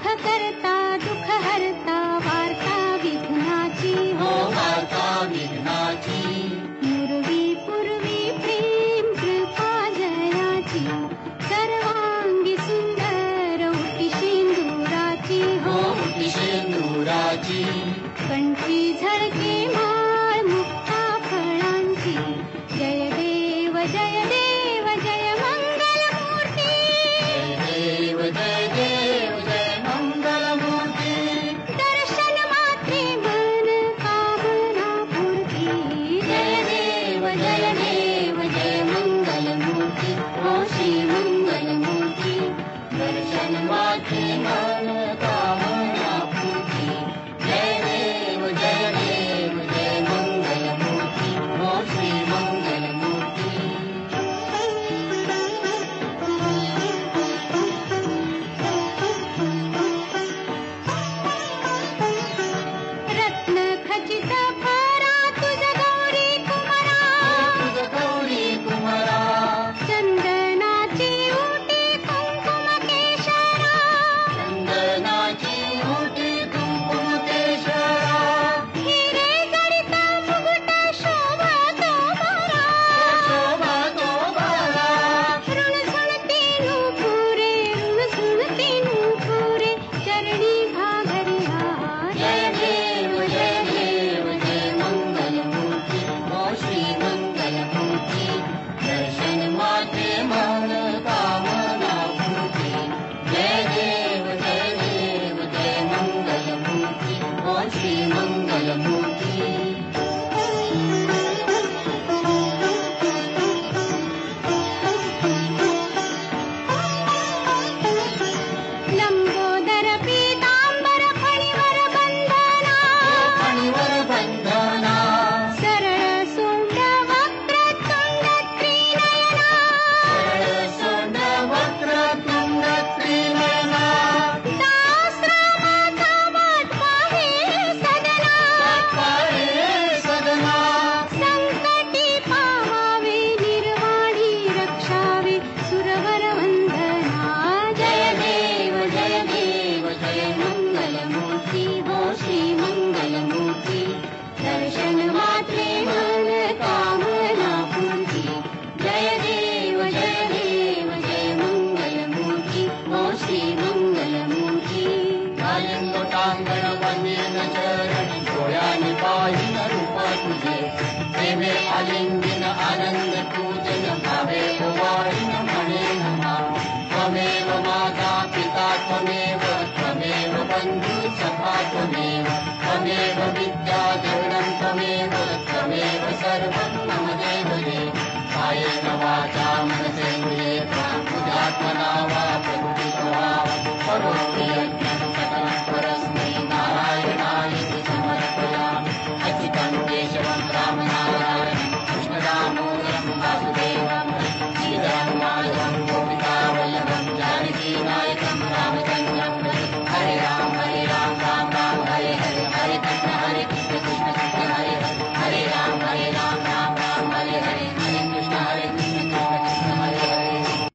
सुख करता दुःख हरता वार्ता विघ्नाची हो वार्ता विघ्नाची पूर्वी पूर्वी प्रेम कृपा जयाची सर्वांगी सुंदर उटी शेंदुराची हो उटी शेंदुराची कंठी झळके माळ मुक्ता फळांची जय देव जय देव जय मंगल मूर्ती जय देव जय मंगल मूर्ती दर्शन मात्रे मन कामना पूर्ती जय देव जय मंगल मूर्ती हो श्री मंगल मूर्ती दर्शन मात्रे मन कामना पूर्ती जय देव जय मंगल मूर्ती हो श्री मंगल मूर्ती रत्न खचित फरा तुझ गौरी कुमारा तुझ गौरी कुमारा चंदनाची उटी कुंकुम केशरा चंदनाची उटी कुंकुम केशरा हिरे जडित मुकुट शोभतो मोरा शोभा तो बाला ऋणझुणती नूपुरे ऋणझुणती नूपुरे चरणी घागरिया जय देव जय मंगल मूर्ती हो श्री मंगल मूर्ती दर्शन मात्रे मन कामना पूर्ती जय देव जय मंगल मूर्ती हो श्री मंगल मूर्ती लंबोदर पीतांबर फणीवर बंधना फणीवर बंधना सरळ सोंड वक्रतुंड त्रिनयना सरळ सोंड वक्रतुंड त्रिनयना सहस्रनाथा वाट पाहे सदना पाहे सदना संकटी पावावे निर्वाणी रक्षावे सुरवर वंदना जय देव जय मंगल मूर्ती हो श्री मंगल मूर्ती दर्शन मात्रे मन कामना पूर्ती जय देव जय मंगल मूर्ती हो श्री मंगल मूर्ती आलिंग टांगण वंदीन चरण डोळ्याने पाहिन रूप तुझे प्रेमे आलिंगन आनंद पूजन भावे ओवाळीन म्हणे नमा त्वमेव माता पिता त्वमेव बंधू सखा त्वमेव